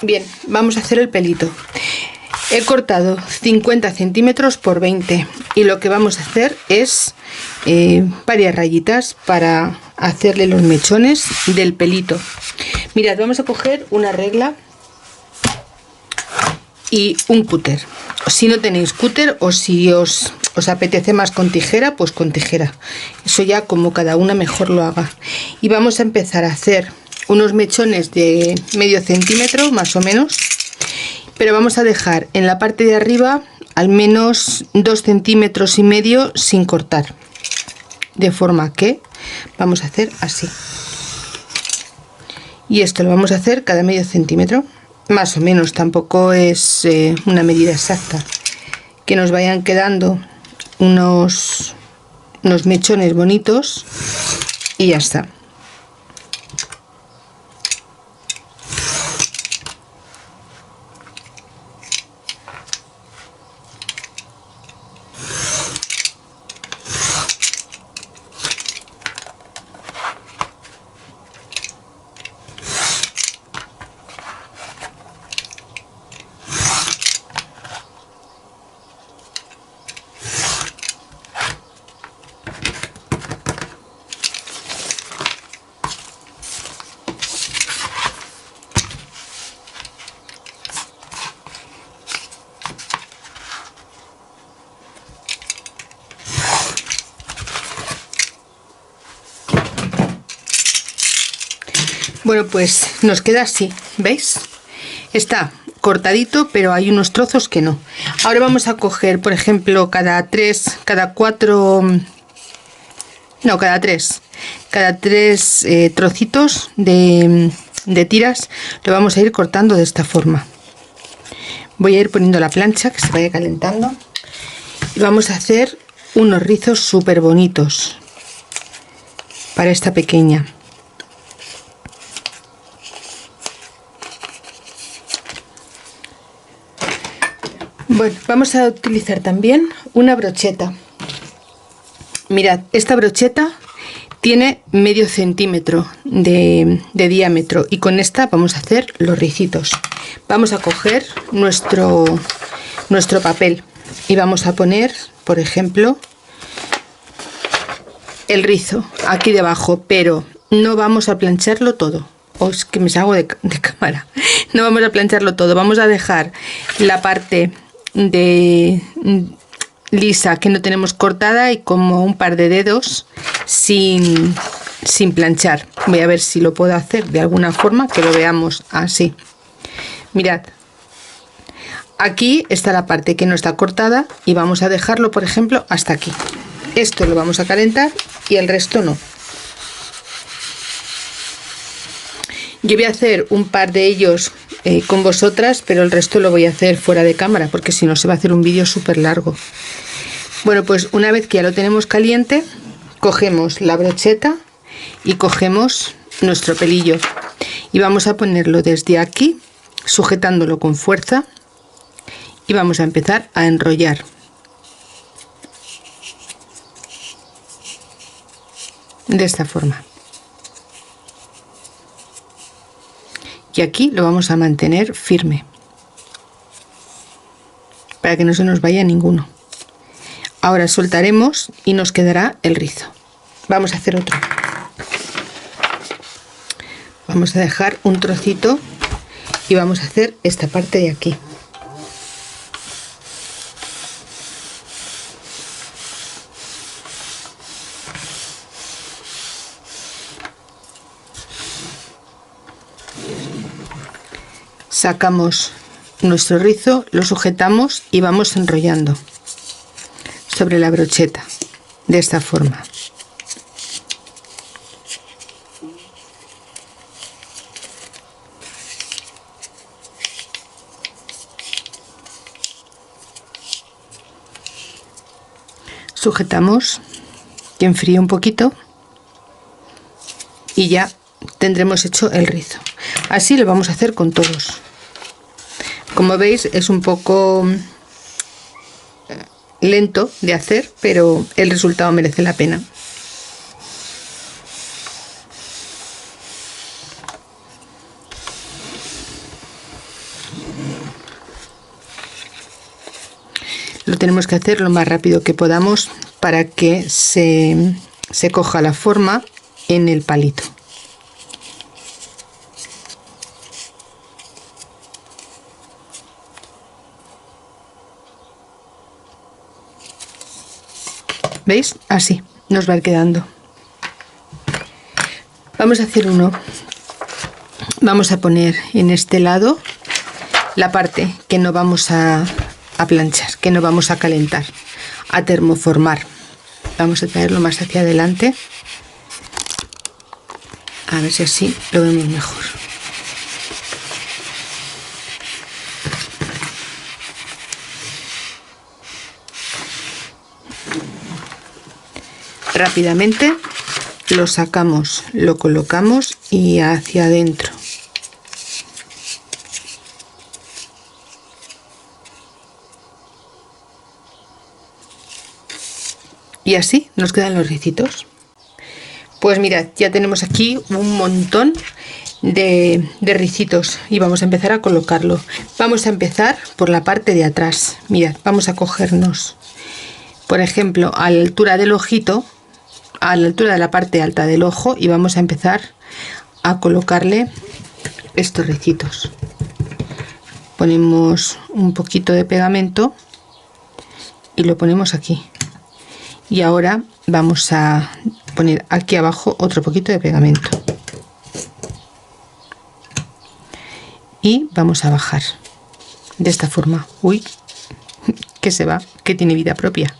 Bien, vamos a hacer el pelito. He cortado 50 centímetros por 20 y lo que vamos a hacer es varias rayitas para hacerle los mechones del pelito. Mirad, vamos a coger una regla y un cúter. Si no tenéis cúter o si os apetece más con tijera, pues con tijera. Eso ya como cada una mejor lo haga. Y vamos a empezar a hacer unos mechones de medio centímetro más o menos, pero vamos a dejar en la parte de arriba al menos 2,5 centímetros sin cortar, de forma que vamos a hacer así, y esto lo vamos a hacer cada medio centímetro más o menos, tampoco es una medida exacta, que nos vayan quedando unos mechones bonitos y ya está. Bueno, pues nos queda así, ¿veis? Está cortadito, pero hay unos trozos que no. Ahora vamos a coger, por ejemplo, cada tres trocitos de tiras, lo vamos a ir cortando de esta forma. Voy a ir poniendo la plancha que se vaya calentando y vamos a hacer unos rizos súper bonitos para esta pequeña. Bueno, vamos a utilizar también una brocheta. Mirad, esta brocheta tiene medio centímetro de diámetro y con esta vamos a hacer los ricitos. Vamos a coger nuestro papel y vamos a poner, por ejemplo, el rizo aquí debajo, pero no vamos a plancharlo todo. Oh, es que me salgo de cámara. No vamos a plancharlo todo, vamos a dejar la parte de lisa que no tenemos cortada y como un par de dedos sin planchar. Voy a ver si lo puedo hacer de alguna forma que lo veamos así. Mirad, aquí está la parte que no está cortada y vamos a dejarlo, por ejemplo, hasta aquí. Esto lo vamos a calentar y el resto no. Yo voy a hacer un par de ellos con vosotras, pero el resto lo voy a hacer fuera de cámara porque si no se va a hacer un vídeo súper largo. Bueno, pues una vez que ya lo tenemos caliente, cogemos la brocheta y cogemos nuestro pelillo y vamos a ponerlo desde aquí, sujetándolo con fuerza, y vamos a empezar a enrollar. De esta forma. Y aquí lo vamos a mantener firme para que no se nos vaya ninguno. Ahora soltaremos y nos quedará el rizo. Vamos a hacer otro. Vamos a dejar un trocito y vamos a hacer esta parte de aquí. Sacamos nuestro rizo, lo sujetamos y vamos enrollando sobre la brocheta de esta forma. Sujetamos, que enfríe un poquito y ya tendremos hecho el rizo. Así lo vamos a hacer con todos. Como veis es un poco lento de hacer, pero el resultado merece la pena. Lo tenemos que hacer lo más rápido que podamos para que se coja la forma en el palito. ¿Veis? Así nos va quedando. Vamos a hacer uno. Vamos a poner en este lado la parte que no vamos a planchar, que no vamos a calentar, a termoformar. Vamos a traerlo más hacia adelante, a ver si así lo vemos mejor. Rápidamente lo sacamos, lo colocamos y hacia adentro. Y así nos quedan los ricitos. Pues mirad, ya tenemos aquí un montón de ricitos y vamos a empezar a colocarlo. Vamos a empezar por la parte de atrás. Mirad, vamos a cogernos, por ejemplo, a la altura del ojito, a la altura de la parte alta del ojo, y vamos a empezar a colocarle estos ricitos. Ponemos un poquito de pegamento y lo ponemos aquí. Y ahora vamos a poner aquí abajo otro poquito de pegamento y vamos a bajar de esta forma. Uy, que se va, que tiene vida propia.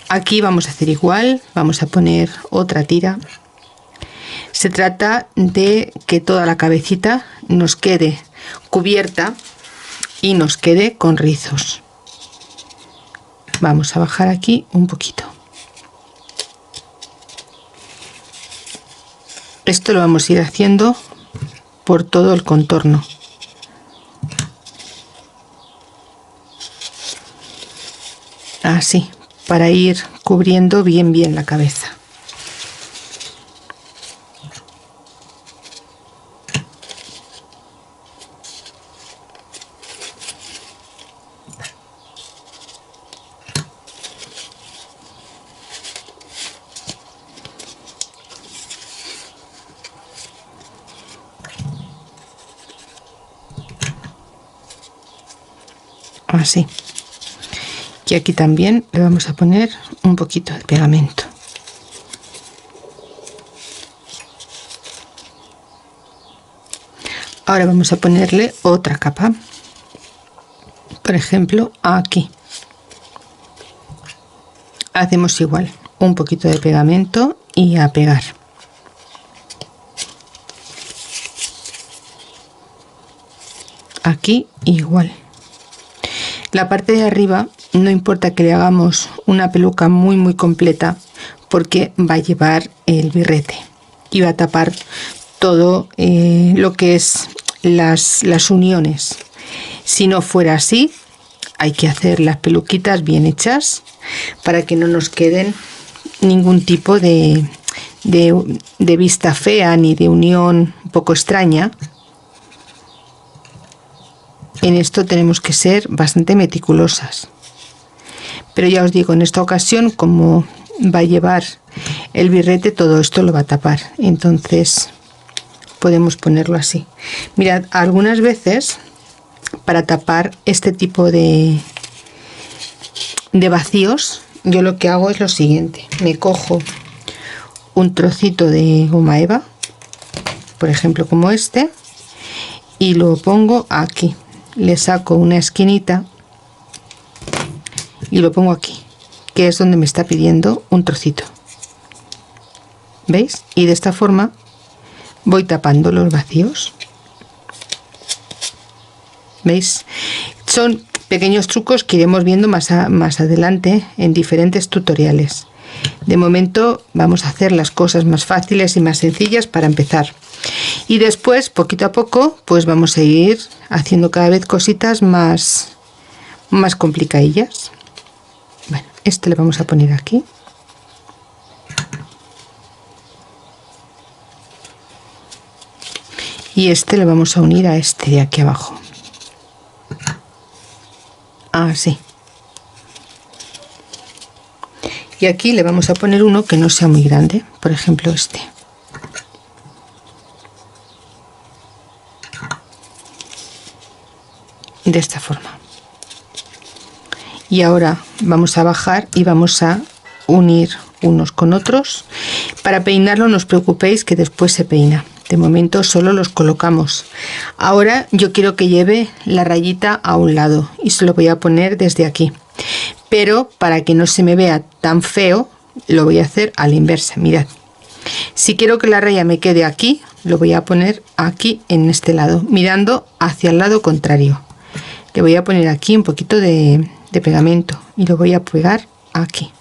Aquí vamos a hacer igual, vamos a poner otra tira. Se trata de que toda la cabecita nos quede cubierta y nos quede con rizos. Vamos a bajar aquí un poquito. Esto lo vamos a ir haciendo por todo el contorno. Así, para ir cubriendo bien la cabeza. Así. Y aquí también le vamos a poner un poquito de pegamento. Ahora vamos a ponerle otra capa, por ejemplo aquí. Hacemos igual, un poquito de pegamento y a pegar. Aquí igual. La parte de arriba no importa que le hagamos una peluca muy completa, porque va a llevar el birrete y va a tapar todo lo que es las uniones. Si no fuera así, hay que hacer las peluquitas bien hechas para que no nos queden ningún tipo de vista fea ni de unión un poco extraña. En esto tenemos que ser bastante meticulosas, pero ya os digo, en esta ocasión, como va a llevar el birrete, todo esto lo va a tapar, entonces podemos ponerlo así. Mirad, algunas veces para tapar este tipo de vacíos, yo lo que hago es lo siguiente: me cojo un trocito de goma eva, por ejemplo como este, y lo pongo aquí. Le saco una esquinita y lo pongo aquí, que es donde me está pidiendo un trocito. ¿Veis? Y de esta forma voy tapando los vacíos. ¿Veis? Son pequeños trucos que iremos viendo más adelante en diferentes tutoriales. De momento vamos a hacer las cosas más fáciles y más sencillas para empezar. Y después, poquito a poco, pues vamos a ir haciendo cada vez cositas más complicadillas. Bueno, este le vamos a poner aquí. Y este le vamos a unir a este de aquí abajo. Así. Y aquí le vamos a poner uno que no sea muy grande, por ejemplo este. De esta forma. Y ahora vamos a bajar y vamos a unir unos con otros. Para peinarlo no os preocupéis que después se peina. De momento solo los colocamos. Ahora yo quiero que lleve la rayita a un lado y se lo voy a poner desde aquí. Pero para que no se me vea tan feo, lo voy a hacer a la inversa. Mirad. Si quiero que la raya me quede aquí, lo voy a poner aquí en este lado, mirando hacia el lado contrario. Le voy a poner aquí un poquito de pegamento y lo voy a pegar aquí,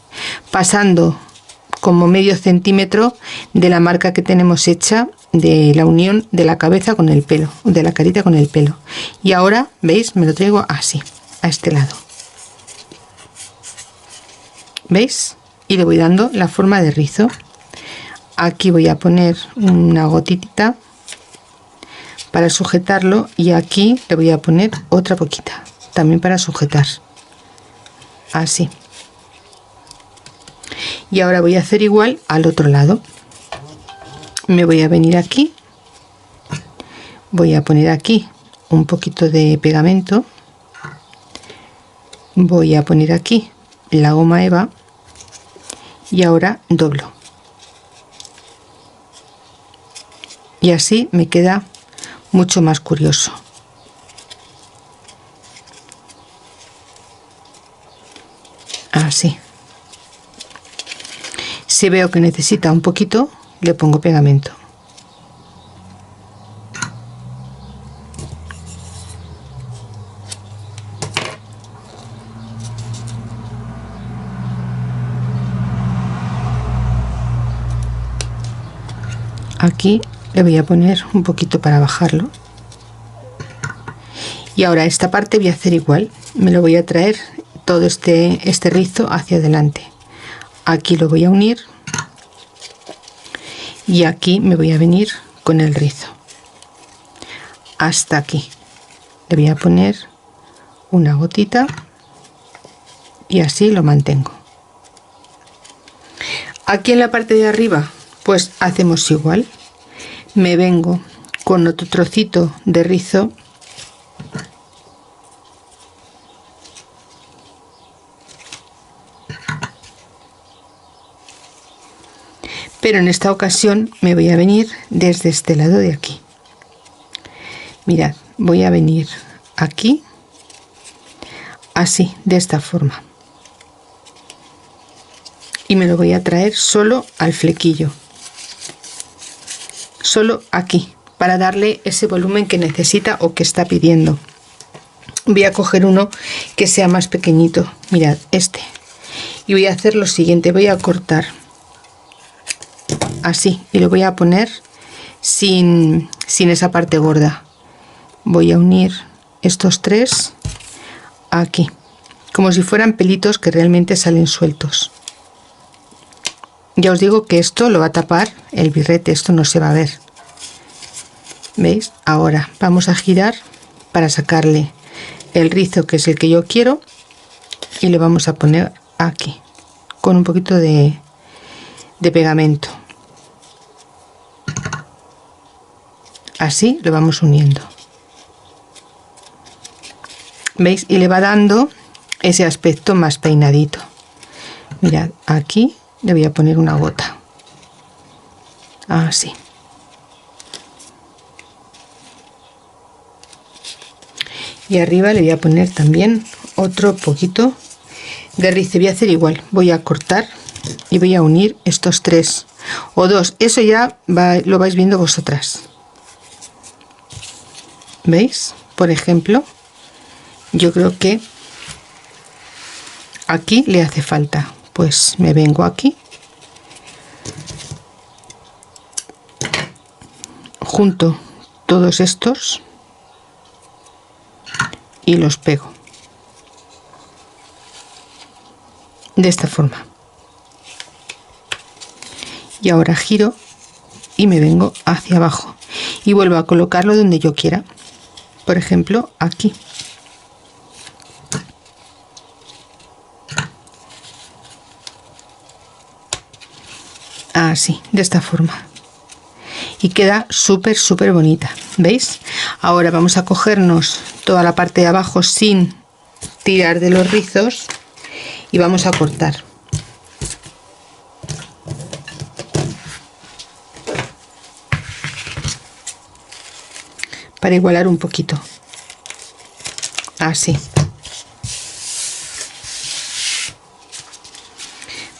pasando como medio centímetro de la marca que tenemos hecha de la unión de la cabeza con el pelo, de la carita con el pelo. Y ahora, ¿veis? Me lo traigo así, a este lado. ¿Veis? Y le voy dando la forma de rizo. Aquí voy a poner una gotita para sujetarlo y aquí le voy a poner otra poquita también para sujetar, así. Y ahora voy a hacer igual al otro lado. Me voy a venir aquí, voy a poner aquí un poquito de pegamento, voy a poner aquí la goma eva y ahora doblo. Y así me queda mucho más curioso. Así. Si veo que necesita un poquito, le pongo pegamento. Aquí le voy a poner un poquito para bajarlo. Y ahora esta parte voy a hacer igual. Me lo voy a traer todo este rizo hacia adelante. Aquí lo voy a unir y aquí me voy a venir con el rizo hasta aquí. Le voy a poner una gotita y así lo mantengo. Aquí en la parte de arriba pues hacemos igual. Me vengo con otro trocito de rizo pero en esta ocasión me voy a venir desde este lado de aquí. Mirad, voy a venir aquí, así, de esta forma. Y me lo voy a traer solo al flequillo. Solo aquí, para darle ese volumen que necesita o que está pidiendo. Voy a coger uno que sea más pequeñito. Mirad, este. Y voy a hacer lo siguiente, voy a cortar así y lo voy a poner sin esa parte gorda. Voy a unir estos tres aquí, como si fueran pelitos que realmente salen sueltos. Ya os digo que esto lo va a tapar el birrete, esto no se va a ver. ¿Veis? Ahora vamos a girar para sacarle el rizo que es el que yo quiero y le vamos a poner aquí con un poquito de pegamento. Así lo vamos uniendo. ¿Veis? Y le va dando ese aspecto más peinadito. Mirad, aquí le voy a poner una gota. Así. Y arriba le voy a poner también otro poquito de rizo. Voy a hacer igual. Voy a cortar y voy a unir estos tres o dos. Eso ya lo vais viendo vosotras. ¿Veis? Por ejemplo, yo creo que aquí le hace falta. Pues me vengo aquí, junto todos estos y los pego de esta forma. Y ahora giro y me vengo hacia abajo y vuelvo a colocarlo donde yo quiera. Por ejemplo, aquí. así, de esta forma, y queda súper bonita, ¿veis? Ahora vamos a cogernos toda la parte de abajo sin tirar de los rizos y vamos a cortar. Para igualar un poquito, así.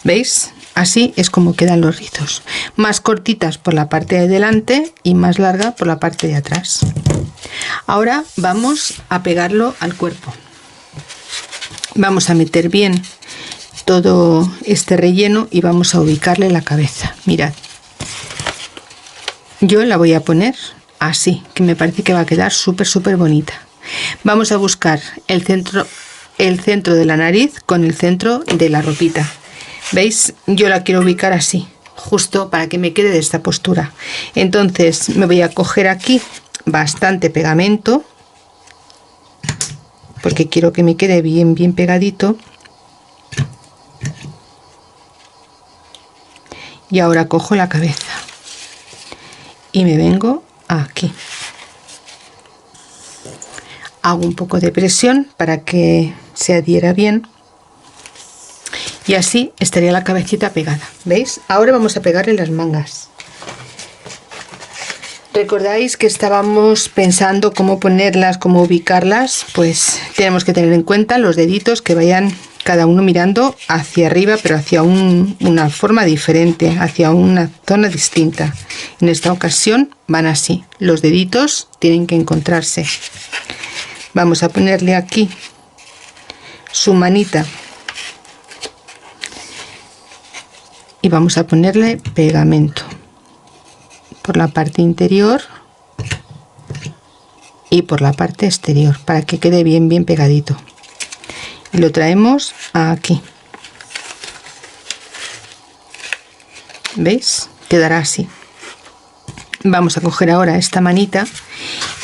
¿Veis? Así es como quedan los rizos, más cortitas por la parte de delante y más larga por la parte de atrás. Ahora vamos a pegarlo al cuerpo. Vamos a meter bien todo este relleno y vamos a ubicarle la cabeza. Mirad, yo la voy a poner así, que me parece que va a quedar súper bonita. Vamos a buscar el centro de la nariz con el centro de la ropita. ¿Veis? Yo la quiero ubicar así, justo para que me quede de esta postura. Entonces me voy a coger aquí bastante pegamento, porque quiero que me quede bien pegadito. Y ahora cojo la cabeza y me vengo aquí. Hago un poco de presión para que se adhiera bien. Y así estaría la cabecita pegada, ¿veis? Ahora vamos a pegarle las mangas. ¿Recordáis que estábamos pensando cómo ponerlas, cómo ubicarlas? Pues tenemos que tener en cuenta los deditos que vayan cada uno mirando hacia arriba, pero hacia una forma diferente, hacia una zona distinta. En esta ocasión van así, los deditos tienen que encontrarse. Vamos a ponerle aquí su manita. Y vamos a ponerle pegamento por la parte interior y por la parte exterior para que quede bien pegadito, y lo traemos aquí. ¿Veis? Quedará así. Vamos a coger ahora esta manita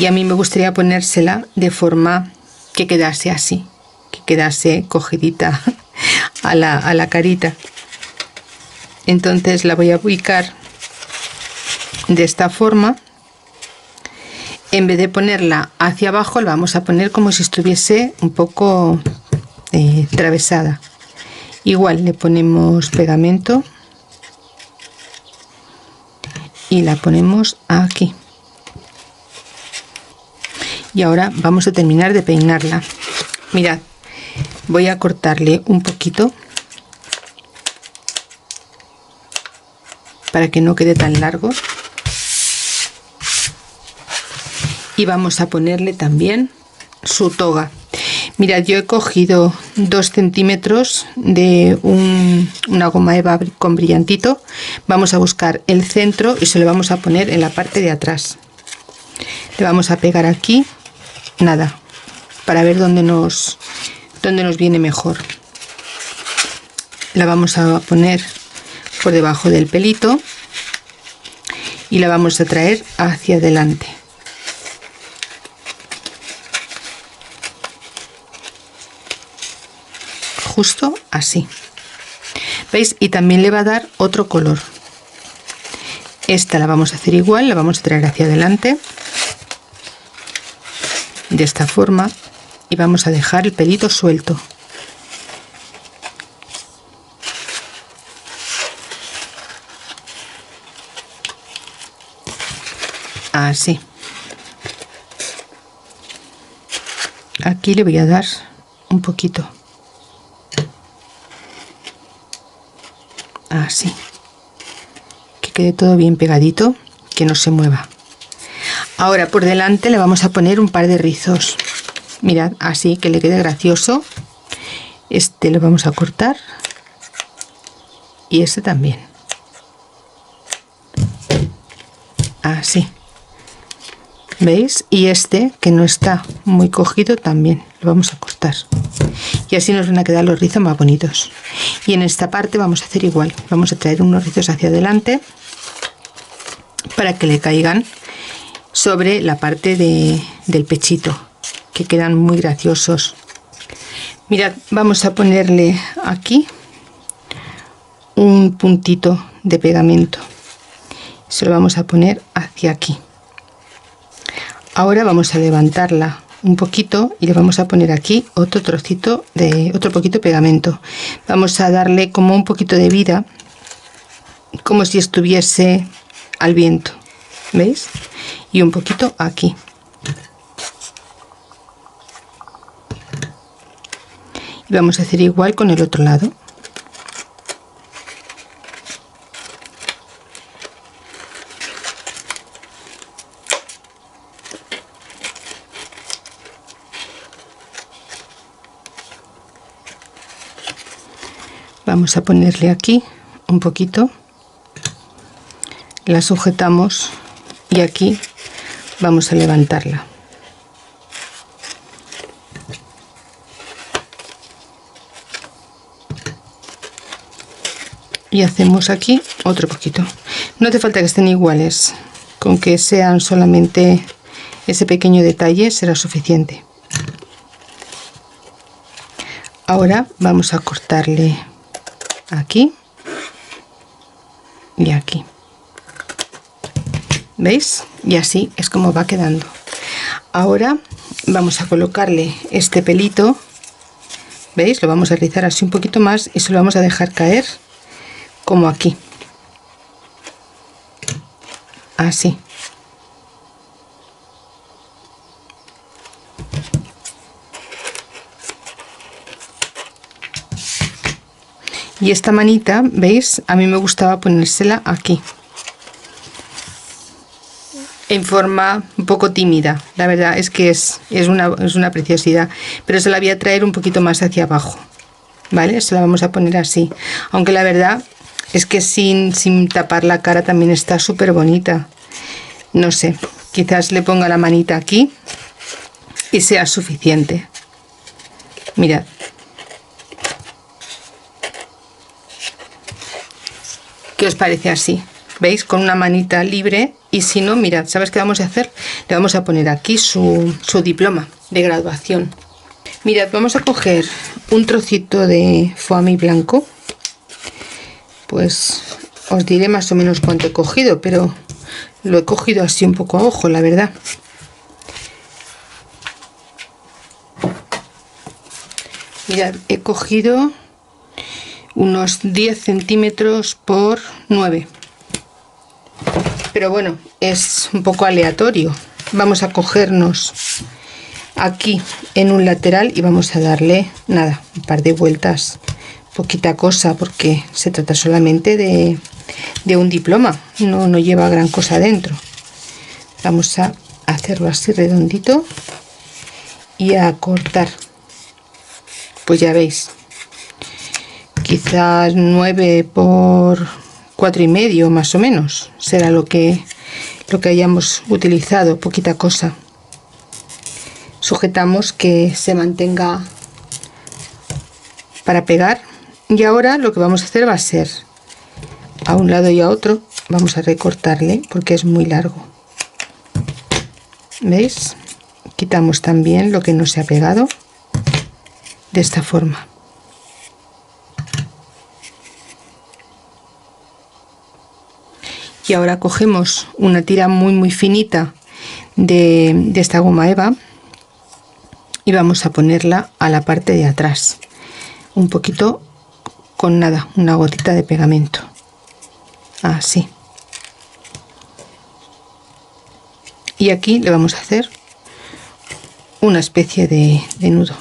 y a mí me gustaría ponérsela de forma que quedase así, que quedase cogidita a la carita. Entonces la voy a ubicar de esta forma. En vez de ponerla hacia abajo, la vamos a poner como si estuviese un poco atravesada. Igual le ponemos pegamento y la ponemos aquí. Y ahora vamos a terminar de peinarla. Mirad, voy a cortarle un poquito para que no quede tan largo, y vamos a ponerle también su toga. Mirad, yo he cogido 2 centímetros de una goma eva con brillantito. Vamos a buscar el centro y se lo vamos a poner en la parte de atrás. Le vamos a pegar aquí, nada, para ver dónde nos viene mejor. La vamos a poner por debajo del pelito y la vamos a traer hacia adelante. Justo así. ¿Veis? Y también le va a dar otro color. Esta la vamos a hacer igual, la vamos a traer hacia adelante de esta forma y vamos a dejar el pelito suelto. Así. Aquí le voy a dar un poquito. Así. Que quede todo bien pegadito, que no se mueva. Ahora por delante le vamos a poner un par de rizos. Mirad, así, que le quede gracioso. Este lo vamos a cortar. Y este también. Así. ¿Veis? Y este, que no está muy cogido, también lo vamos a cortar. Y así nos van a quedar los rizos más bonitos. Y en esta parte vamos a hacer igual. Vamos a traer unos rizos hacia adelante para que le caigan sobre la parte del pechito, que quedan muy graciosos. Mirad, vamos a ponerle aquí un puntito de pegamento. Se lo vamos a poner hacia aquí. Ahora vamos a levantarla un poquito y le vamos a poner aquí otro trocito de otro poquito de pegamento. Vamos a darle como un poquito de vida, como si estuviese al viento, ¿veis? Y un poquito aquí. Y vamos a hacer igual con el otro lado. Vamos a ponerle aquí un poquito, la sujetamos y aquí vamos a levantarla. Y hacemos aquí otro poquito. No hace falta que estén iguales, con que sean solamente ese pequeño detalle será suficiente. Ahora vamos a cortarle aquí y aquí, ¿veis? Y así es como va quedando. Ahora vamos a colocarle este pelito, ¿veis? Lo vamos a rizar así un poquito más y se lo vamos a dejar caer como aquí, así. Y esta manita, ¿veis? A mí me gustaba ponérsela aquí, en forma un poco tímida. La verdad es que es una preciosidad, pero se la voy a traer un poquito más hacia abajo, ¿vale? Se la vamos a poner así, aunque la verdad es que sin tapar la cara también está súper bonita. No sé, quizás le ponga la manita aquí y sea suficiente. Mirad. ¿Qué os parece así? ¿Veis? Con una manita libre. Y si no, mirad, ¿sabes qué vamos a hacer? Le vamos a poner aquí su diploma de graduación. Mirad, vamos a coger un trocito de foamy blanco. Pues os diré más o menos cuánto he cogido, pero lo he cogido así un poco a ojo, la verdad. Mirad, he cogido unos 10 centímetros por 9, pero bueno, es un poco aleatorio. Vamos a cogernos aquí en un lateral y vamos a darle nada, un par de vueltas, poquita cosa, porque se trata solamente de un diploma, no lleva gran cosa dentro. Vamos a hacerlo así redondito y a cortar, pues ya veis, quizás 9 por 4,5 más o menos será lo que hayamos utilizado, poquita cosa. Sujetamos que se mantenga para pegar. Y ahora lo que vamos a hacer va a ser a un lado y a otro vamos a recortarle porque es muy largo, ¿veis? Quitamos también lo que no se ha pegado de esta forma. Y ahora cogemos una tira muy finita de esta goma eva y vamos a ponerla a la parte de atrás, un poquito, con nada, una gotita de pegamento, así. Y aquí le vamos a hacer una especie de nudo,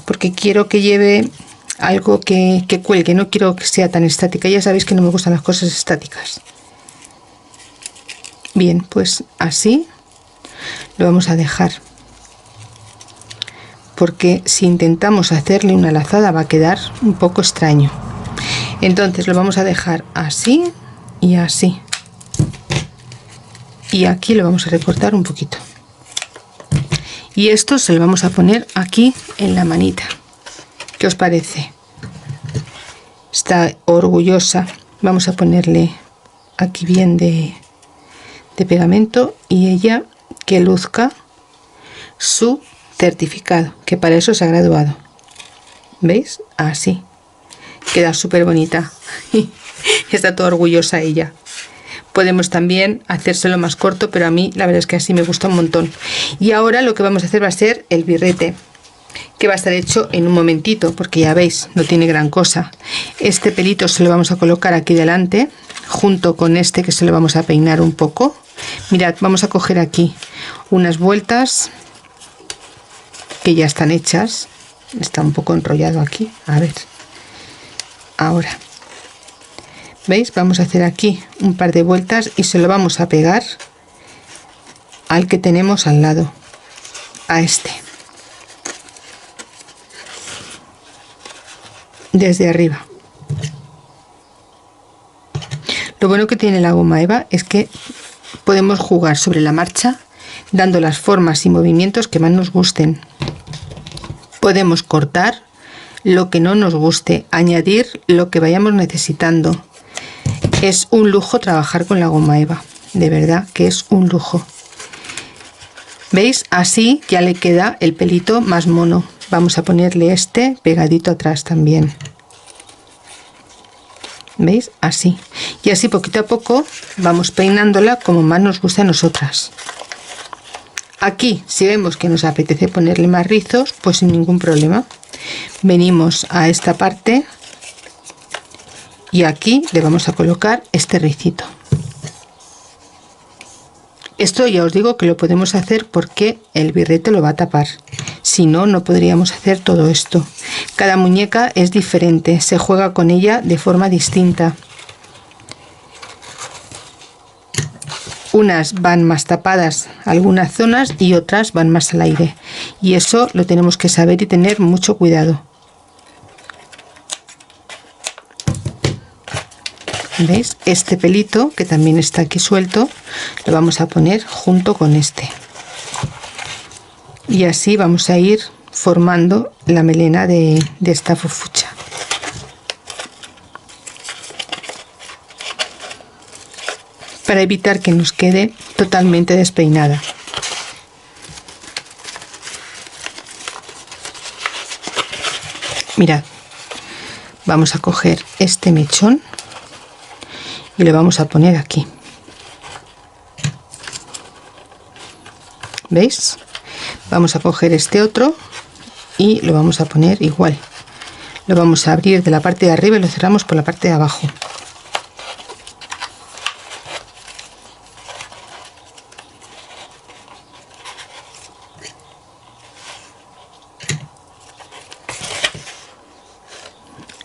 porque quiero que lleve algo que cuelgue, no quiero que sea tan estática. Ya sabéis que no me gustan las cosas estáticas. Bien, pues así lo vamos a dejar, porque si intentamos hacerle una lazada va a quedar un poco extraño. Entonces lo vamos a dejar así y así, y aquí lo vamos a recortar un poquito, y esto se lo vamos a poner aquí en la manita. ¿Qué os parece? Está orgullosa. Vamos a ponerle aquí bien de pegamento y ella que luzca su certificado, que para eso se ha graduado. ¿Veis? Así queda súper bonita. Está toda orgullosa ella. Podemos también hacérselo más corto, pero a mí la verdad es que así me gusta un montón. Y ahora lo que vamos a hacer va a ser el birrete, que va a estar hecho en un momentito, porque ya veis, no tiene gran cosa. Este pelito se lo vamos a colocar aquí delante, junto con este que se lo vamos a peinar un poco. Mirad, vamos a coger aquí unas vueltas que ya están hechas. Está un poco enrollado aquí, a ver. Ahora, ¿veis? Vamos a hacer aquí un par de vueltas y se lo vamos a pegar al que tenemos al lado, a este. Desde arriba. Lo bueno que tiene la goma eva es que podemos jugar sobre la marcha dando las formas y movimientos que más nos gusten. Podemos cortar lo que no nos guste, añadir lo que vayamos necesitando. Es un lujo trabajar con la goma eva, de verdad que es un lujo. ¿Veis? Así ya le queda el pelito más mono. Vamos a ponerle este pegadito atrás también. ¿Veis? Así. Y así poquito a poco vamos peinándola como más nos gusta a nosotras. Aquí, si vemos que nos apetece ponerle más rizos, pues sin ningún problema. Venimos a esta parte y aquí le vamos a colocar este ricito. Esto ya os digo que lo podemos hacer porque el birrete lo va a tapar. Si no, no podríamos hacer todo esto. Cada muñeca es diferente, se juega con ella de forma distinta. Unas van más tapadas algunas zonas y otras van más al aire. Y eso lo tenemos que saber y tener mucho cuidado. ¿Veis? Este pelito que también está aquí suelto lo vamos a poner junto con este. Y así vamos a ir formando la melena de esta fofucha. Para evitar que nos quede totalmente despeinada. Mirad, vamos a coger este mechón y le vamos a poner aquí. ¿Veis? Vamos a coger este otro y lo vamos a poner igual. Lo vamos a abrir de la parte de arriba y lo cerramos por la parte de abajo.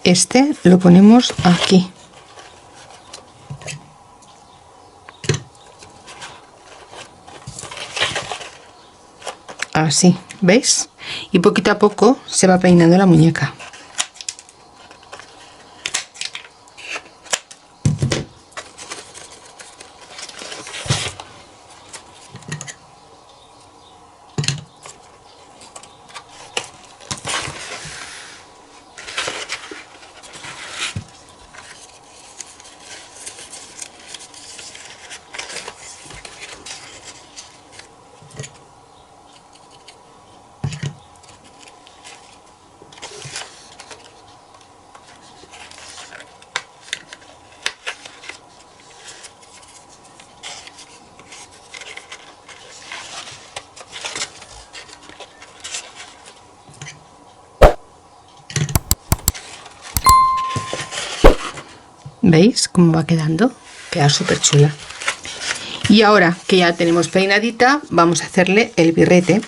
Este lo ponemos aquí. Así, ¿veis? Y poquito a poco se va peinando la muñeca. ¿Veis cómo va quedando? Queda súper chula. Y ahora que ya tenemos peinadita, vamos a hacerle el birrete.